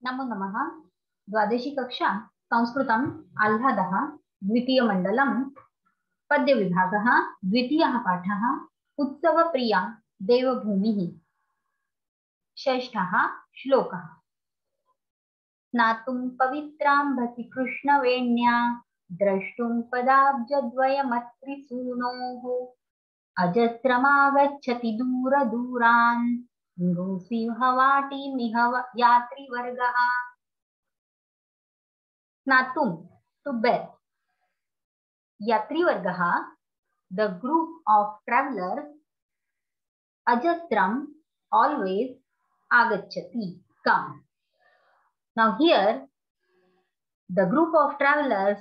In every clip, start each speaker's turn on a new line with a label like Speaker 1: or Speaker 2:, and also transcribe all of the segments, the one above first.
Speaker 1: नमो नमः। द्वादशी कक्षा संस्कृतम् आह्लादः द्वितीयमण्डलं पद्यविभागः द्वितीयः पाठः उत्सवप्रिया देवभूमिः। षष्ठः श्लोकः। स्नातुं पवित्राम्भसि कृष्णवेण्या द्रष्टुं पदाब्जद्वयमत्रिसूनोः अजस्रमागच्छति दूरदूरान् नृसिंहवाटीमिह यात्रिवर्गः। स्नातुं to bathe. Yatrivargaha, the group of travelers. Ajastram, always. Agachati, come. Now here, the group of travelers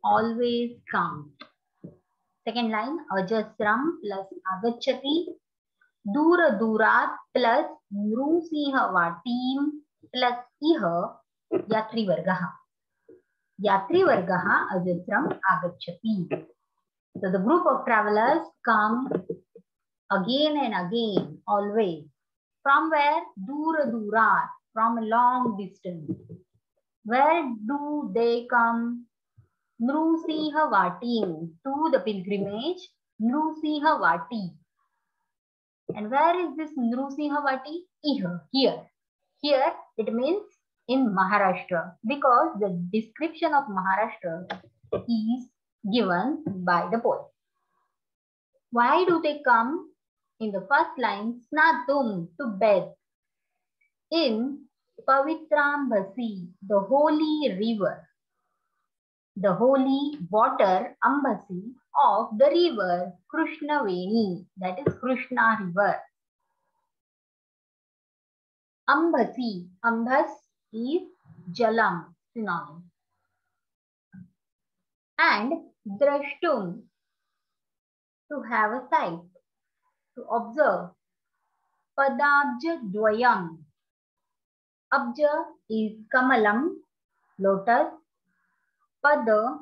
Speaker 1: always come. Second line, Ajastram plus Agachati, Dura Durat plus Nrusinhavatim plus Iha, Yatrivargaha. Yatrivargaha Ajastram Agachati. So the group of travelers come again and again, always. From where? Dura Durat, from a long distance. Where do they come? Nrusinhavati, to the pilgrimage, Nrusinhavati. And where is this Nrusinhavati? Here. Here it means in Maharashtra, because the description of Maharashtra is given by the poet. Why do they come? In the first line, Snatum, to bathe in Pavitrambasi, the holy river, the holy water, Ambasi, of the river Krishnaveni, that is Krishna river. Ambasi, Ambas is Jalam, synonym. And Drashtum, to have a sight, to observe. Padabja Dwayam. Abja is Kamalam, lotus. Pada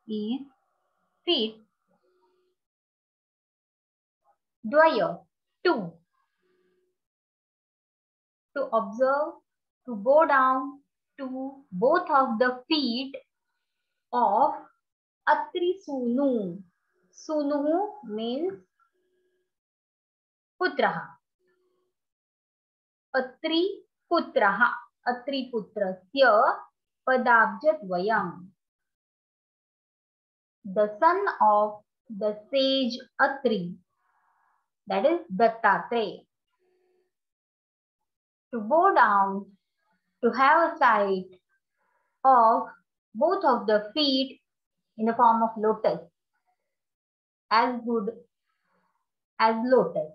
Speaker 1: is feet. Dwaya, two. To observe, to go down to both of the feet of Atri Sunu. Sunu means Putraha. Atri Putraha. Atri Putrasya Padabjadvayam. The son of the sage Atri, that is Dattatreya. To go down, to have a sight of both of the feet in the form of lotus, as good as lotus.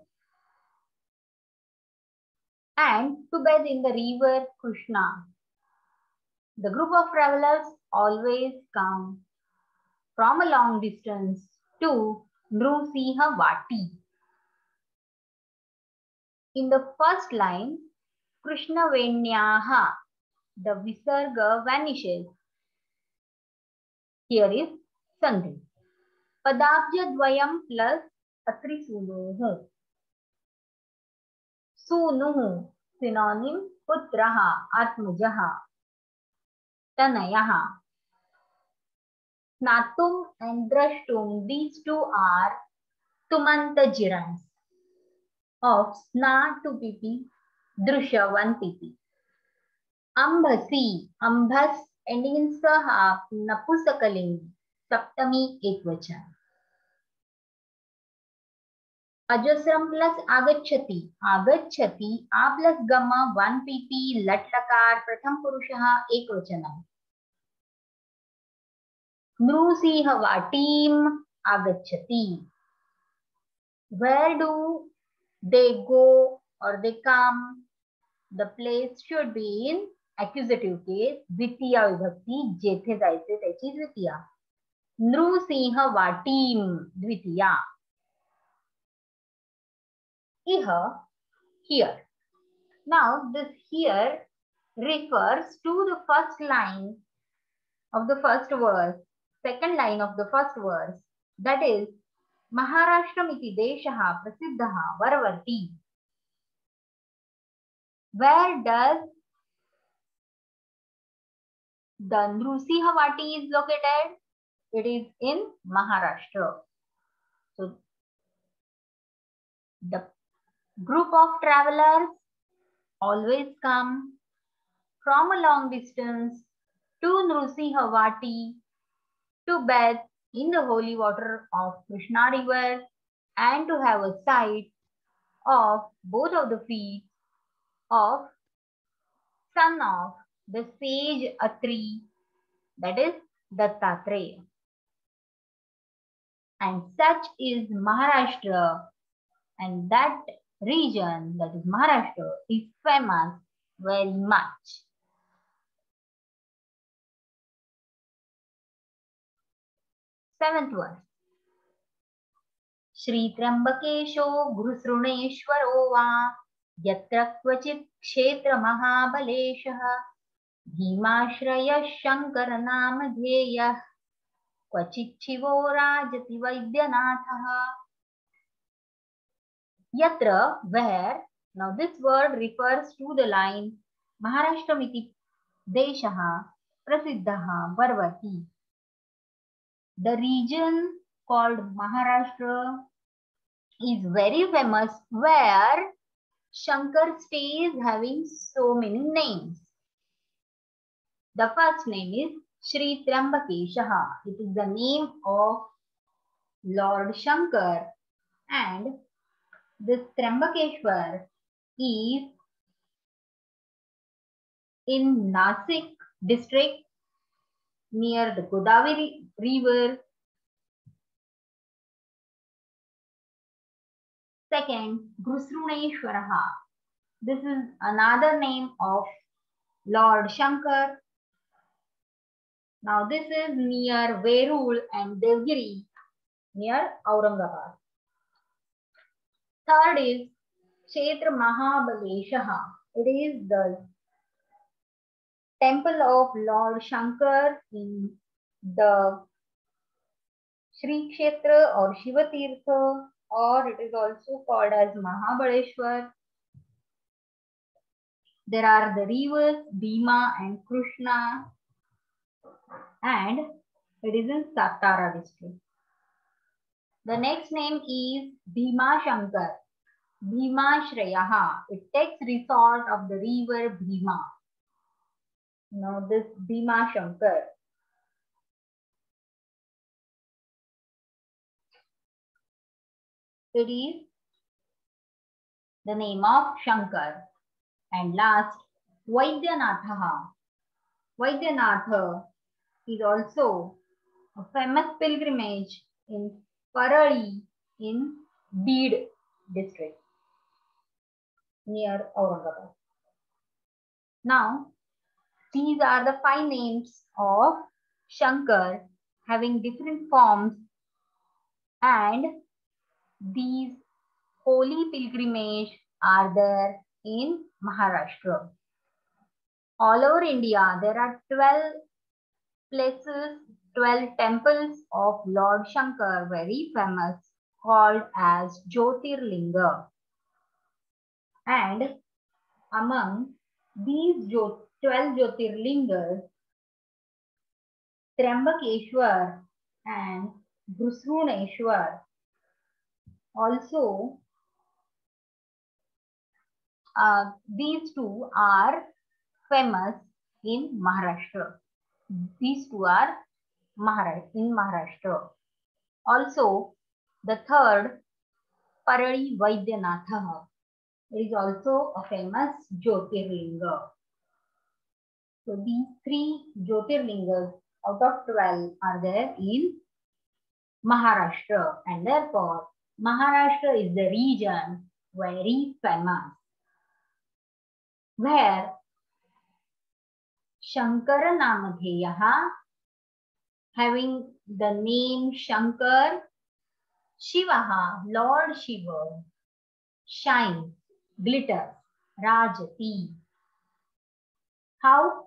Speaker 1: And to bathe in the river Krishna. The group of travelers always come from a long distance to Nrusinhavati. In the first line, Krishna Venyaha, the Visarga vanishes. Here is Sandhi. Padabja Dvayam plus Atri Sunuhu. Sunuhu, synonym, Putraha, Atmajaha, Tanayaha. Snatum and Drashtum, these two are Tumanta gerunds of Sna 2 pp, Drusha 1 pp. Ambasi, Ambhas ending in Saha, Napusakalingi, Saptami Ekvachan. Ajasram plus Agachati. Agachati, A plus Gamma 1 pp, Latlakar, Pratham Purushaha Ekvachanam. Nrusinhavatim Agachati. Where do they go or they come? The place should be in accusative case, Dvitiya Vibhakti, jethe jaise त्याची Dvitiya. Nrusinhavatim, Dvitiya. Iha, here. Now this here refers to the first line of the first verse, second line of the first verse, that is Maharashtrami deshaha prasiddhaha Varavarti. Where does the Nrsimha Vati is located? It is in Maharashtra. So the group of travelers always come from a long distance to Nrsimha Vati to bathe in the holy water of Krishna river and to have a sight of both of the feet of son of the sage Atri, that is Dattatreya. And such is Maharashtra, and that region, that is Maharashtra, is famous very much. Seventh verse. Shri Trambakesho Gurusruneshwaro va yatra kvachit kshetra mahabaleshah Bhimashraya Shankara Namadheyah Kvachit Shivo Rajati Vaidyanathah. Yatra, where. Now this word refers to the line Maharashtra Deshaha Prasiddhaha Parvati. The region called Maharashtra is very famous where Shankar stays having so many names. The first name is Shri Trambakeshaha. It is the name of Lord Shankar, and this Trambakeshwar is in Nasik district near the Godavari river. Second, Gurusruneshwaraha. This is another name of Lord Shankar. Now this is near Verul and Devgiri near Aurangabad. Third is Kshetra Mahabaleshaha. It is the temple of Lord Shankar in the Shri Kshetra or Shiva Tirtha, or it is also called as Mahabaleshwar. There are the rivers Bhima and Krishna, and it is in Satara district. The next name is Bhima Shankar. Bhima Shrayaha. It takes resort of the river Bhima. Now this Bhima Shankar. It is the name of Shankar. And last, Vaidyanatha. Vaidyanatha is also a famous pilgrimage in Parali in Beed district near Aurangabad. Now, these are the 5 names of Shankar having different forms, and these holy pilgrimage are there in Maharashtra. All over India, there are 12 places, 12 temples of Lord Shankar, very famous, called as Jyotirlinga. And among these 12 Jyotirlingas, Trambakeshwar and Gurusruneshwar also, these two are famous in Maharashtra. These two are in Maharashtra. Also, the third, Parali Vaidyanatha, is also a famous Jyotirlinga. So these 3 Jyotirlingas out of 12 are there in Maharashtra, and therefore Maharashtra is the region very famous where Shankara Namadheyaha, having the name Shankar, Shivaha, Lord Shiva, shines, glitters, Rajati. How?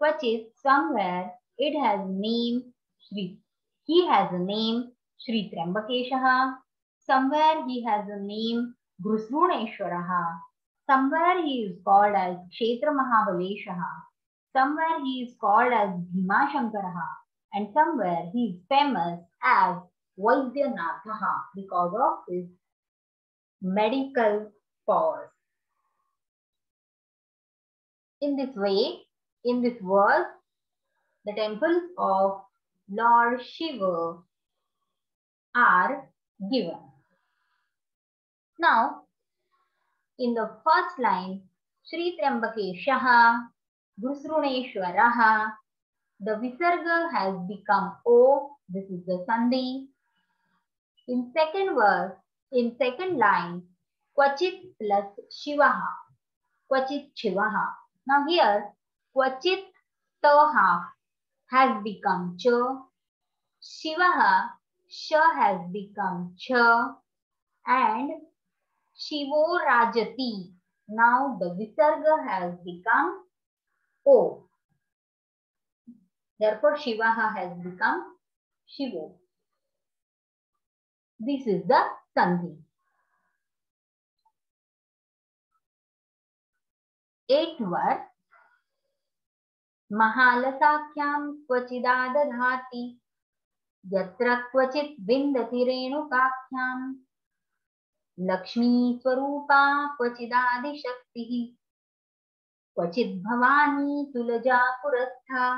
Speaker 1: Kvachit, somewhere it has name Shri. He has a name Shri Trambakeshaha. Somewhere he has a name Gurusruneshwaraha. Somewhere he is called as Kshetra Mahabaleshaha. Somewhere he is called as Bhima Shankaraha, and somewhere he is famous as Vaidyanathaha because of his medical powers. In this way, in this verse, the temples of Lord Shiva are given. Now, in the first line, Shri Trambakeshaha, Gusruneshwaraha, the Visarga has become O, this is the Sandhi. In second verse, in second line, Kvachit plus Shivaha, Kvachit Shivaha. Now here, Kvachit Taha has become Cha, Shivaha, Sha has become Cha, and Shivo Rajati. Now the Visarga has become O. Therefore, Shivaha has become Shivo. This is the Sandhi. 8th verse. Mahalasakyam kvachidadadhati yatra kvachit vindati renukakhyam Lakshmi Swarupa kvachidadi shaktihi kvachit bhavani tulaja purastha.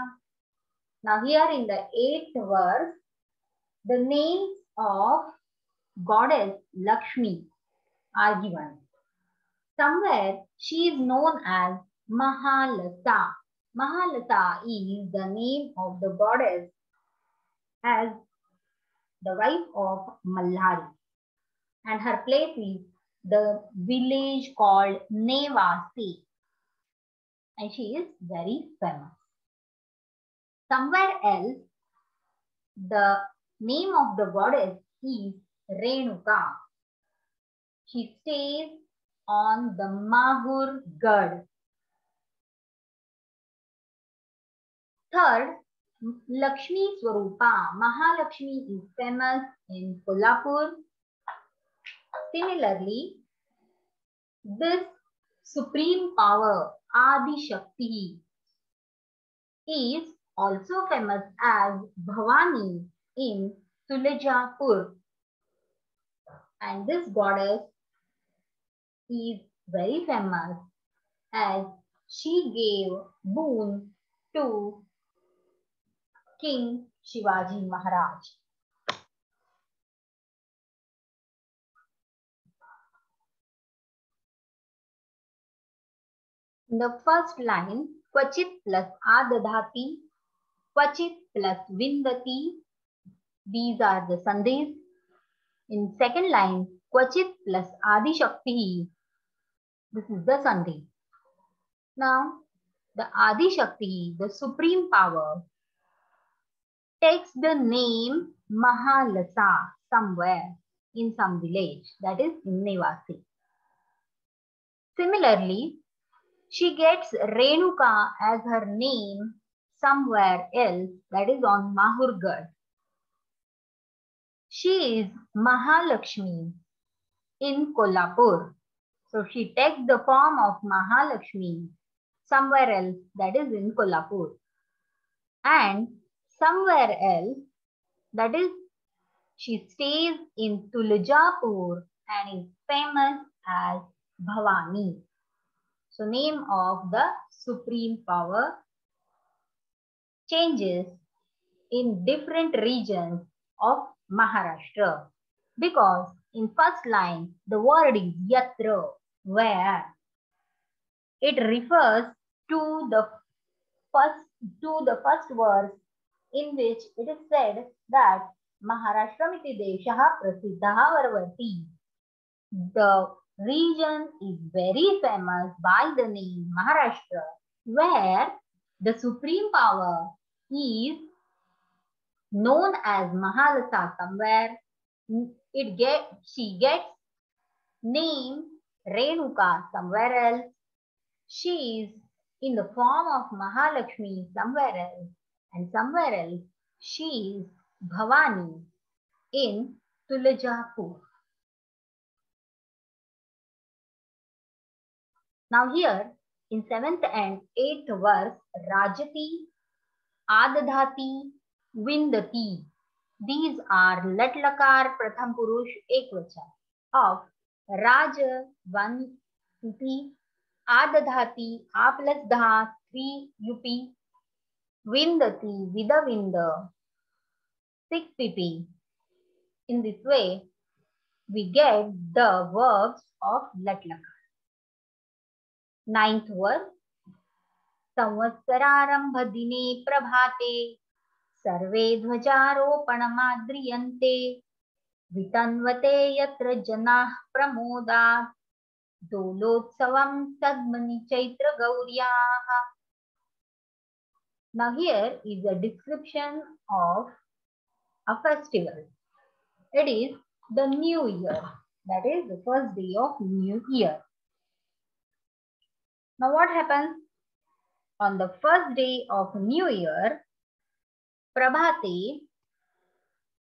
Speaker 1: Now here in the 8th verse, the names of goddess Lakshmi are given. Somewhere she is known as Mahalasa. Mahalasa is the name of the goddess as the wife of Mallari. And her place is the village called Nevasi. And she is very famous. Somewhere else, the name of the goddess is Renuka. She stays on the Mahur Gad. Third, Lakshmi Swarupa. Mahalakshmi is famous in Kolhapur. Similarly, this supreme power, Adi Shakti, is also famous as Bhavani in Tulajapur. And this goddess is very famous as she gave boon to King Shivaji Maharaj. In the first line, Kvachit plus Adadhati, Kvachit plus Vindati, these are the Sandhis. In second line, Kvachit plus Adi Shakti, this is the Sandhi. Now, the Adi Shakti, the supreme power, takes the name Mahalasa somewhere in some village, that is in Nevasi. Similarly, she gets Renuka as her name somewhere else, that is on Mahurgad. She is Mahalakshmi in Kolhapur. So she takes the form of Mahalakshmi somewhere else, that is in Kolhapur. And somewhere else, that is, she stays in Tulajapur and is famous as Bhavani. So name of the supreme power changes in different regions of Maharashtra, because in first line the word is yatra, where. It refers to the first verse in which it is said that Maharashtra-miti deshaha prasiddhaha varvati. The region is very famous by the name Maharashtra, where the supreme power is known as Mahalasa somewhere. She gets name Renuka somewhere else. She is in the form of Mahalakshmi somewhere else, and somewhere else she is Bhavani in Tulajapur. Now here In 7th and 8th verse, Rajati, Adadhati, Vindati. These are Lat Lakar Pratham Purush Ekvachan of Raj 1 UP, Adadhati A plus Dha 3 UP, Vindati Vida Vinda 6 PP. In this way, we get the verbs of Lat Lakar. 9th verse, संवत्सरारंभ दिने प्रभाते सर्वे ध्वजारोपणमाद्रियन्ते वितन्वते यत्र जनाः प्रमोदात् दोलोत्सवं सद्मनि Chaitra गौर्याः. Now here is a description of a festival. It is the New Year. That is the first day of New Year. Now what happens? On the first day of New Year, Prabhate,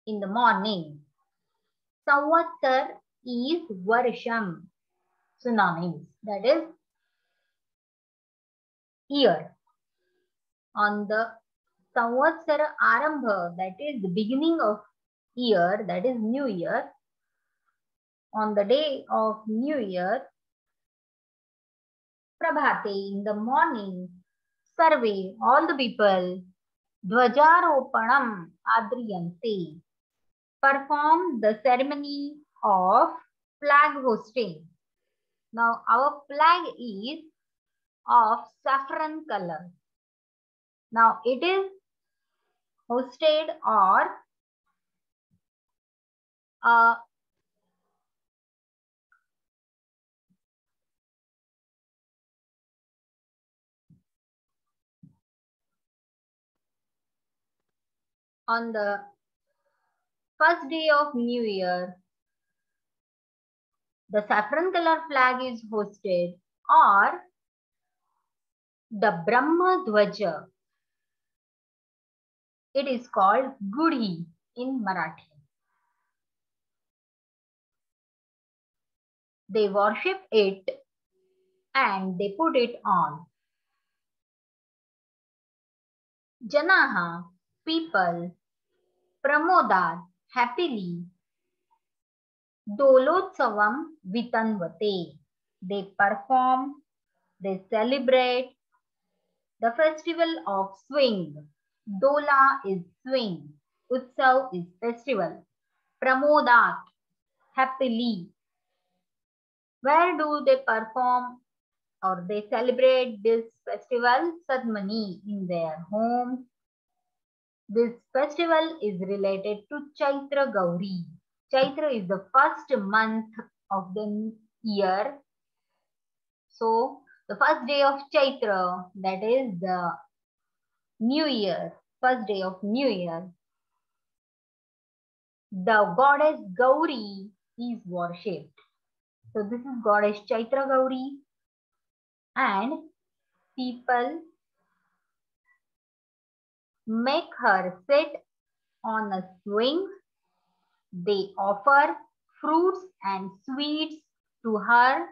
Speaker 1: in the morning, Samvatsar is Varsham, synonyms, that is year. On the Samvatsara Arambha, that is the beginning of year, that is New Year. On the day of New Year, Prabhate, in the morning, Sarve, all the people, Dvajaropanam Adriyante, perform the ceremony of flag hosting. Now our flag is of saffron color. Now it is hosted or on the first day of New Year, the saffron color flag is hosted, or the Brahma Dhwaja. It is called Gudi in Marathi. They worship it and they put it on. Janaha, people, Pramodat, happily, Dolotsavam Vitanvate. They perform, they celebrate the festival of swing. Dola is swing. Utsav is festival. Pramodat, happily. Where do they perform or they celebrate this festival? Sadmani, in their homes. This festival is related to Chaitra Gauri. Chaitra is the first month of the year. So the first day of Chaitra, that is the New Year, first day of New Year, the goddess Gauri is worshipped. So this is goddess Chaitra Gauri, and people make her sit on a swing. They offer fruits and sweets to her.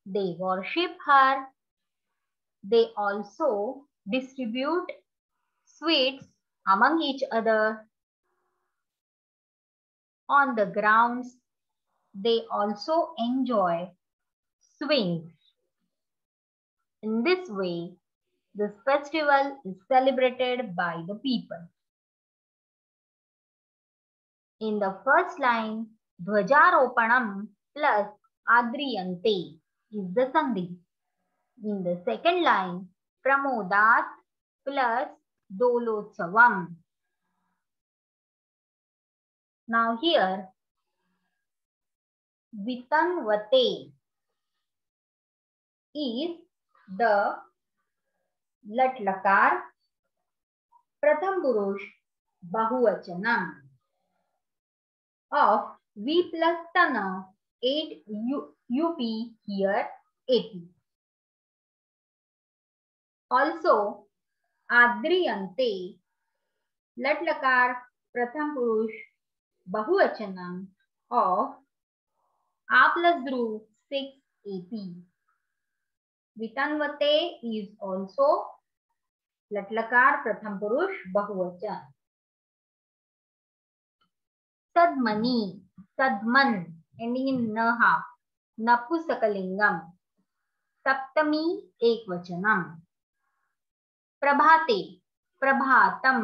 Speaker 1: They worship her. They also distribute sweets among each other. On the grounds, they also enjoy swings. In this way, this festival is celebrated by the people. In the first line, Dhwajaropanam plus Adriyante is the Sandhi. In the second line, Pramodat plus Dolotsavam. Now here, Vitanvate is the Lat Lakar Pratham Purush Bahuvachanam of V plus Tana 8 UP here AP. Also, Adriyante Lat Lakar Pratham Purush Bahuvachanam of A plus Dhru 6 AP. वितन्वते is also लट्लकार प्रथम पुरुष बहुवचन. सद्मनी, सद्मन ending in naha, नपुंसकलिंगम. सप्तमी एकवचनम. प्रभाते, प्रभातम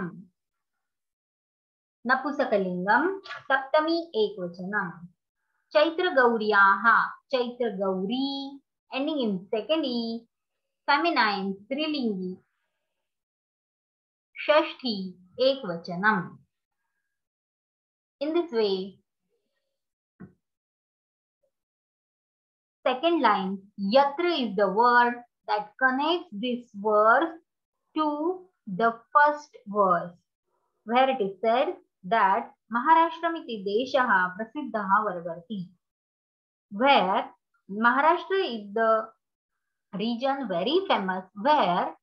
Speaker 1: नपुंसकलिंगम, सप्तमी एकवचनम. चैत्रगौर्याः, Chaitragauri ending in second e, feminine स्त्रीलिंगी. Shashthi एकवचनम. In this way, second line, yatra is the word that connects this verse to the first verse, where it is said that Maharashtramitti deshaha prasiddhaha vargarti, where Maharashtra is the region very famous, where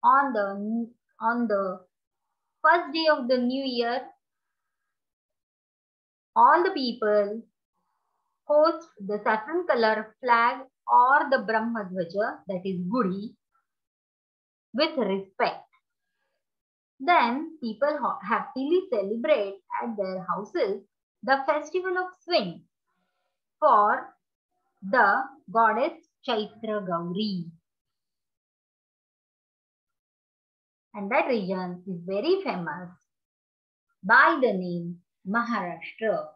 Speaker 1: on the first day of the new year, all the people host the saffron color flag or the Brahmadwaja, that is Gudi, with respect. Then people happily celebrate at their houses the festival of swing for the goddess Chaitra Gauri. And that region is very famous by the name Maharashtra.